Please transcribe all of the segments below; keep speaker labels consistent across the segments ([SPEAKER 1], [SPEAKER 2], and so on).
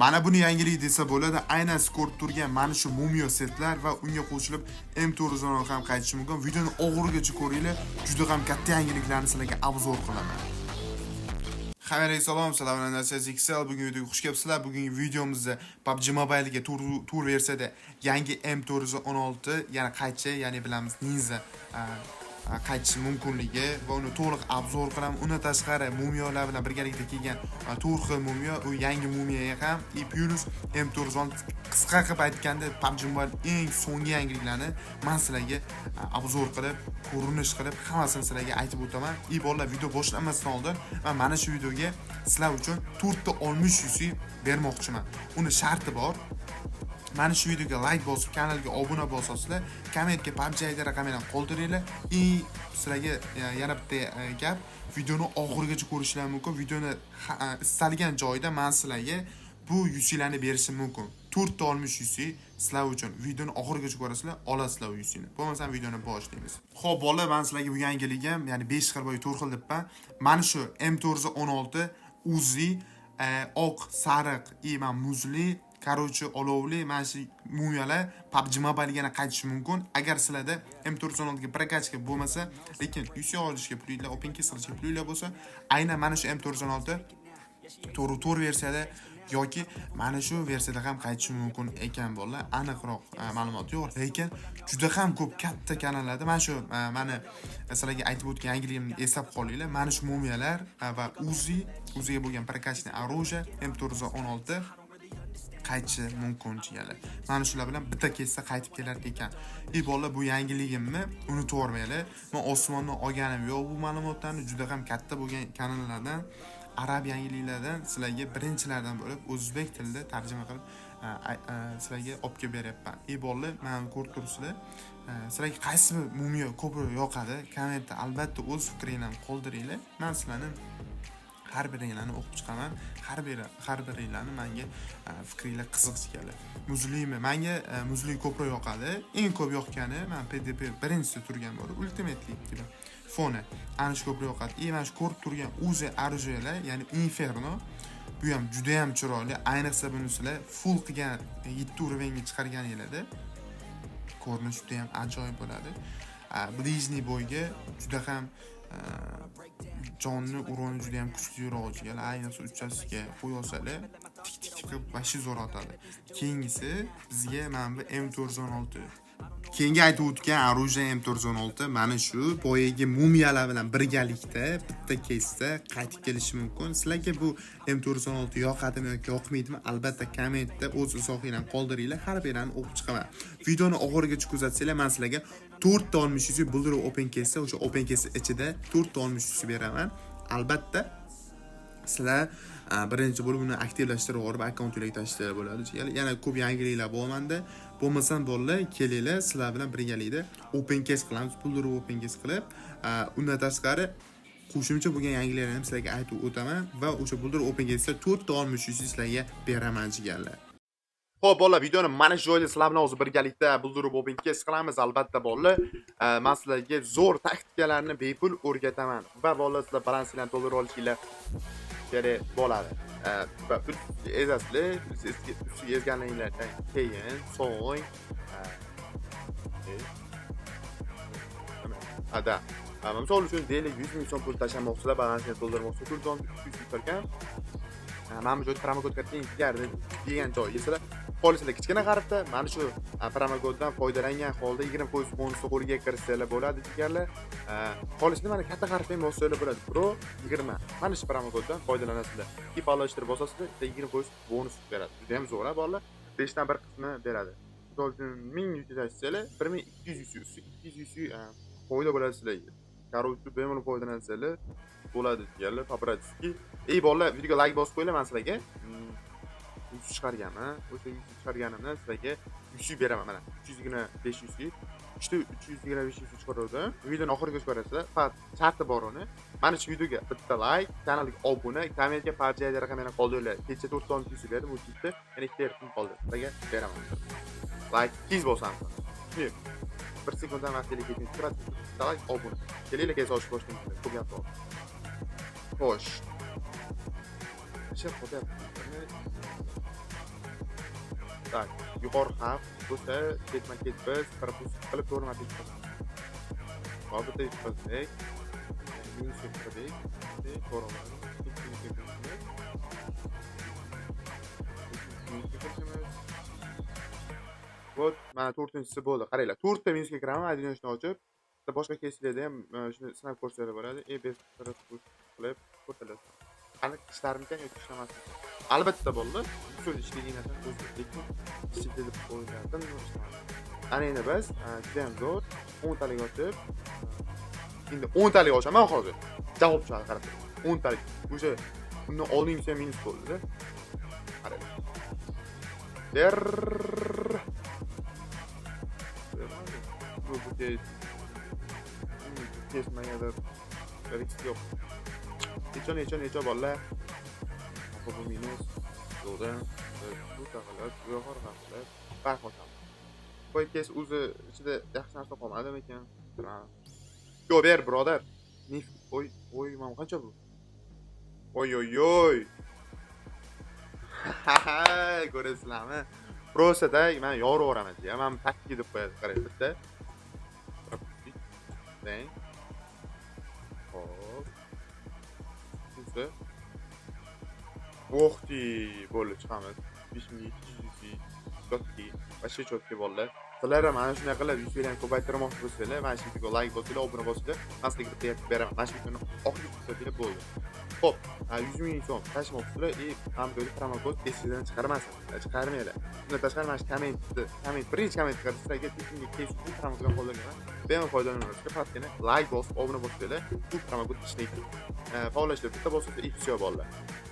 [SPEAKER 1] Mana buni yangilik desa bo'ladi. Aynan ko'rib turgan mana shu Mumio setlar va unga qo'shilib M416 ham qaytishi mumkin. Videoni oxirigacha ko'ringlar. Juda ham katta yangiliklarni sizlarga obzor qilaman. Xabar salom, salamun alaykum. XL bugun videoga xush kelibsizlar. Bugungi videomizda PUBG Mobile ga tur versiyada yangi M416 yana qaytishi, ya'ni bilamiz Ninja qaytishi mumkinligi va uni to'liq obzor qilamiz. Undan tashqari Mumiolar bilan birgalikda kelgan to'rt xil Mumio, u yangi Mumioga ham plus M416 qisqa qilib aytganda PUBG Mobile eng so'nggi yangiliklarni men sizlarga obzor qilib, ko'rinish qilib, hammasini sizlarga aytib o'taman. Bolalar, video boshlanmasdan oldin men mana shu videoga sizlar uchun 4 ta olmush yusi bermoqchiman. Uni sharti bor. Mana shu videoga like bosib, kanalga obuna bo'lsangizlar, kommentga PUBG ID raqamini qoldiringlar. Sizlarga yana bitta gap, videoni oxirigacha ko'rishlar mumkin. Videoni istalgan joyda men sizlarga bu yusilarni berishim mumkin. 4 ta olmush yusi sizlar uchun. Videoni oxirigacha ko'rasizlar, olasizlar u yusini. Bo'lmasa videoni boshlaymiz. Xo'p, bolalar, men sizlarga bu yangiligim, ya'ni 5 xil bo'yi 4 xil debman. Mana shu M416 Uzi, oq, sariq, muzli, Короче, olovli mana shu Mumiolar PUBG Mobile ga qaytishi mumkin. Agar sizlarda M416 ga prokachka bo'lmasa, lekin yusi olishga pulinglar, open qilishga pulinglar bo'lsa, aynan mana shu M416 tur versiyada yoki mana shu versiyada ham qaytishi mumkin ekan bolalar. Aniqroq ma'lumot yo'q, lekin juda ham ko'p katta kanallarda mana shu meni sizlarga aytib o'tgan yangiligimni eslab qolinglar. Mana shu Mumiolar va Uziga bo'lgan prokachni оружие M416 qaytishi mumkin chigalar. Mana shular bilan bitta kessa qaytib kelar ekan. Bolalar, bu yangiligimni unutib o'rmanglar. Men osmondan olganim yo'q bu ma'lumotlarni, juda ham katta bo'lgan kanallardan, arab yangiliklardan sizlarga birinchilardan bo'lib o'zbek tilida tarjima qilib sizlarga olib kelib beryapman. Bolalar, men ko'rib turibsizlar. Sizlarga qaysi Mumio ko'proq yoqadi? Kommentda albatta o'z fikringizni qoldiringlar. Men sizlarni har biringlarni o'qib chiqaman. Har biringlarni menga fikringlar qiziq keladi. Muzlimi? Menga muzli ko'proq yoqadi. Eng ko'p yoqqani men PDP birinchisi turgan bor. Ultimate League foni. Ana shu ko'proq yoqadi. Mana shu ko'rib turgan Uzi Arjela, ya'ni Inferno, bu ham juda ham chiroyli. Ayniqsa bunisizlar full qilgan 7 urovengga chiqarganinglarda ko'rinish juda ham ajoyib bo'ladi. Blizny bo'yga juda ham jonni uroni juda ham kuchli uruvchilar, ayniqsa uchasiga qo'yolsalar tik qilib vashi zo'r otadi. Keyingisi bizga mana bu M416. Keyingi aytib o'tgan оружие M416 mana shu boyagi Mumiolar bilan birgalikda bitta keysda qaytib kelishi mumkin. Sizlarga bu M416 yoqadimi yoki yoqmaydimi? Albatta kommentda o'z izohinglarni qoldiringlar. Har birini o'qib chiqaman. Videoni oxirigacha kuzatsanglar, men sizlarga 4 ta olmush yusi bildirib open case, o'sha open case ichida 4 ta olmush yusi beraman. Albatta sizlar birinchi bo'lib uni aktivlashtirib yuborib akkauntingizga tashlashlar bo'ladi. Yana ko'p yangiliklar bo'lmanda, bo'lmasam bolalar, kelinglar, sizlar bilan birgalikda open case qilamiz, bildirib open case qilib, undan tashqari qo'shimcha bo'lgan yangiliklarni ham sizlarga aytib o'taman va o'sha bildirib open case 4 ta olmush yusi sizlarga beraman jigarlar. Xo'p, bolalar, videoni mana shu joyda sizlar bilan o'zi birgalikda bildirib open case qilamiz. Albatta bolalar, men sizlarga zo'r taktikalarni bepul o'rgataman va bolalar, sizlar balansinglarni to'ldirib olishinglar kerak bo'ladi. Ezasizlar, ustiga ezganliginglardan keyin so'ng misol uchun deylik 100 ming so'm pul tashlamoqchilar, balansini to'ldirmoqchi, puldan 300 tutarkan. Mana bu joyda promokodga teng degan joy eslar. Qo'lisizlar kichkina qaribda, mana shu promokoddan foydalangan holda 20% bonusni qo'lga kiritsanglar bo'ladi deganlar. Qo'lisizlar mana katta qaribda bo'lsa bo'ladi. Pro 20. Mana shu promokoddan foydalanasizlar. Ifalashtirib bosasizlar, 20% bonus beradi. Juda ham zo'r, bolalar. 5 dan 1 qismi beradi. Misol uchun 1000 yusi tashlasanglar, 1200 yusi foyda bo'ladi sizlarga. Короче, bemalol foydalansanglar bo'ladi deganlar. Paparatski. Bolalar, videoga like bosib qo'yinglar, men sizlarga yuz chiqarganman. O'sha yuz chiqarganimdan sizlarga 100 beraman mana. 325 325 chiqaradi. Videoni oxirigacha ko'rasizlar. Faqat sharti bor uni. Mana shu videoga bitta like, kanalga obuna, kommentga PUBG ID raqamini qoldiringlar. Kecha 4 ta 100 berdi, bu chipda yana 2 ta qoldi. Sizlarga beraman. Like tez bosamiz. Bir sekunddan vaqtlik ketib turadi. Like, obuna. Kelinglar, keyin so'z boshlaymiz. Ko'p gap bor. Xo'sh. Ishlar qo'yapti.
[SPEAKER 2] Tak, yuqori xavf bo'lsa, ketma-ket biz propust qilib ko'rmadik. Hozirda yutqazdik. Minusga kirdik. So'rovnoma. Ikkinchi kirishimiz. Minusga kirishimiz. Вот, mana 4-tinchisi bo'ldi. Qaranglar, 4 ta minusga kiraman, одиночный ochib. Boshqa keyslarda ham shuni sinab ko'rsanglar bo'ladi. Bez propust qilib ko'rsalasizlar. Qani ishlarmikan yoki ishlamasmikan? Albatta bo'ldi. So'z ishlaydigan narsani o'zbek ishlaydi deb o'ylardim, ishlamadi. Ana endi biz juda ham zo'r 10 talik ochib, endi 10 talik ochaman hozir. Javob chiqadi, qarab turing. 10 talik. O'sha undan oldingisi ham minus bo'ldi-da. Qarang. Bu kesmagada risk yo'q. Necha bolalar? Bu minus yo'qda. Bu taqalat, bu yuqori qilib, farq ochamiz. Qo'y kes o'zi ichida yaxshi narsa qolmadimi ekan? Yo ber, birodar. Oy, mana qancha bu? Oy. Ko'rasizlarmi? Prosada men yorib o'raman. Men takki deb qo'yadi, qarang bitta. Deng. Hop. Sizda Voxti bo'lib chiqamiz. 5700 chotki, vashi chotki bolalar. Sizlar ham mana shunday qilib yuzlarni ko'paytirmoqchi bo'lsanglar, mana shu videoga like bosinglar, obuna bosinglar, men sizlarga bitta aytib beraman. Mana shu videoni oxiriga ko'rsatib bo'ldi. Xo'p, 100 ming so'm tashmoqchilar, hamdoli promokod esidan chiqarmasin. Chiqarmaylar. Bundan tashqari mana shu komment birinchi komment qilib sizlarga tekinga keysni promokoddan qo'llagan. Bemalol foydalanishga faqatgina like bosib, obuna bosinglar, bu promokod ishlaydi. Faollashlar bitta bosib, ifsiyo bolalar.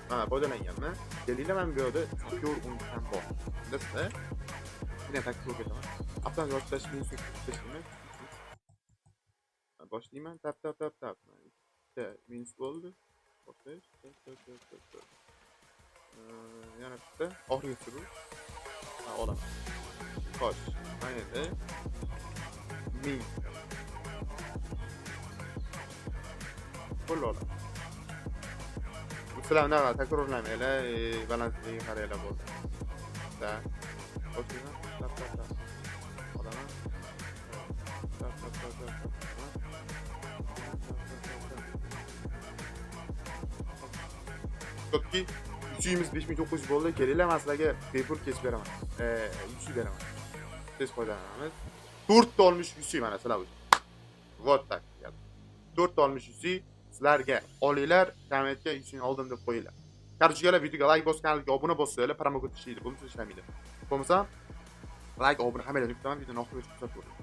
[SPEAKER 2] Mana foydalanganmi? Kelinglar, men bu yerda sapyor undan bor. Bilasizlar? Yine taktik ketaman. Aptan boshlash minus 5 boshlayman. Tap. Bitta minus bo'ldi. Boshlash. Yana bitta oxirgisi bu. Olaman. Xo'sh, mana endi min. Qo'lladim. Sizlarni takrorlamaylar, balansiga qaranglar bo'ldi. Da. Boshlayman. Tap. Olaman. Tap. Chotki 3900 bo'ldi. Kelinglar, men sizlarga bepul kesib beraman. 100 beraman. Tez foydalanamiz. 4 ta olmush 100 mana sizlar uchun. Вот так. 4 ta olmush 100 sizlarga olinglar, kommentga 100 ni oldim deb qo'yinglar. Qarshigala videoga like bosib, kanalga obuna bosinglar, promokod ishlaydi, bo'lmasa ishlamaydi. Bo'lmasa like, obuna hammalarni kutaman, videoni oxirigacha kuzatib ko'ring.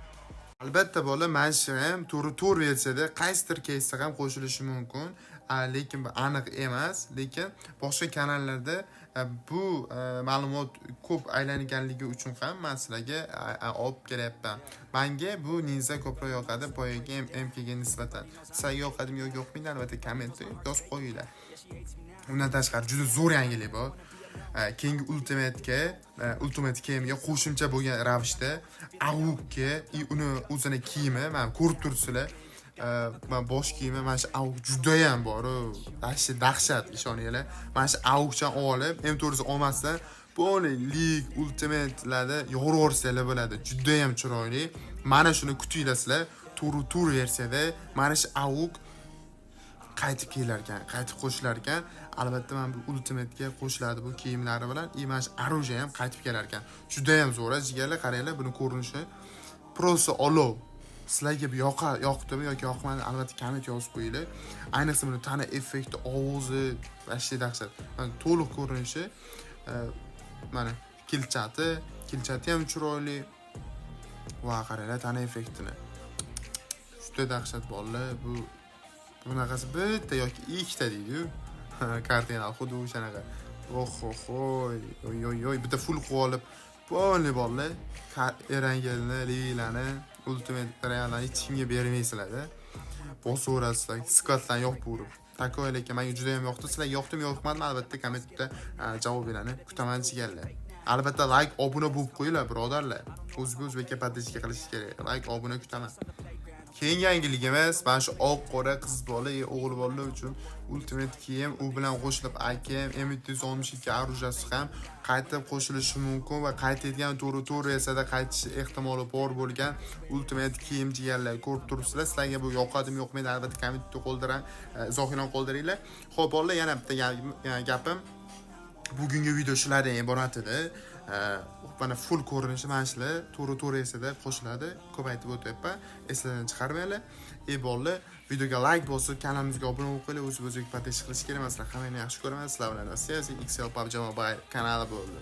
[SPEAKER 2] Albatta bolalar, mana shu ham tur versiyada qaysidir keysda ham qo'shilishi mumkin, lekin bu aniq emas, lekin boshqa kanallarda bu ma'lumot ko'p aylanganligi uchun ham men sizlarga olib kelyapman. Menga bu ninja ko'proq yoqadi, boyaga MKga nisbatan. Sizlarga yoqadimi yoki yoqmaydi, albatta kommentda yozib qo'yinglar. Undan tashqari juda zo'r yangilik bor. Keyingi Ultimate kiyimiga qo'shimcha bo'lgan ravishda AUKga uni o'zini kiyimi, men ko'rib turibsizlar. Men bosh kiyimi mana shu AUK juda ham bor. Dahshat, ishoninglar. Mana shu AUKdan olib, M4 olmasdan bo'lay League Ultimate'larda yo'g'orsanglar bo'ladi. Juda ham chiroyli. Mana shuni kutinglar sizlar. Tur versiyada mana shu AUK qaytib kelar ekan, qaytib qo'shilar ekan. Albatta men bu Ultimate'ga qo'shiladi bu kiyimlari bilan. Mana shu оружие ham qaytib kelar ekan. Juda ham zo'r, jigarlar, qaranglar, buni ko'rinishi просто olov. Sizlarga bu yoqdimi yoki yoqmadi, albatta komment yozib qo'yinglar. Ayniqsa buni tana effekti, ovozi, vashli dahshat. Mana to'liq ko'rinishi, mana kilchati ham chiroyli. Va qaranglar, tana effektini. Juda dahshat bolalar, bu bunaqasi bitta yoki ikkita deydi-ku. Kardinal xuddi o'shanaqa. Oy, bitta full qilib olib, bo'ldi bolalar. Erangelni, livilani, Ultimate realni hech kimga bermaysizlar-da. Bosaverasizlar, skvatdan yo'q bo'lib. Takoy lekin menga juda ham yoqdi. Sizlarga yoqdimi, yoqmadimi? Albatta kommentda javoblarni kutaman jigarlar. Albatta like, obuna bo'lib qo'yinglar, birodarlar. O'zbekcha podpiska qilish kerak. Like, obuna kutaman.
[SPEAKER 1] Keyingi yangiligimiz mana shu oq qora qiz bola, o'g'il bola uchun Ultimate kiyim, u bilan qo'shilib AKM M362 orужияsi ham qaytib qo'shilishi mumkin va qaytadigan to'g'ri esa qaytishi ehtimoli bor bo'lgan Ultimate kiyim deganlar ko'rib turibsizlar. Sizlarga bu yoqadimi yoqmaydi albatta kommentda qoldirang, izohini qoldiringlar. Xo'p, bolalar, yana bitta gapim. Bugungi video shulardan iborat edi. Mana full ko'rinishi mana shular, to'g'ri esa qo'shiladi. Ko'p aytib o'tyapman. Eslardan chiqarmanglar. Bolalar, videoga like bosib, kanalimizga obuna bo'lib qo'yinglar. O'z-o'ziga podpiska qilish kerak emas. Hammani yaxshi ko'raman. Sizlar bilan Rossiya XL PUBG Mobile kanali bo'ldi.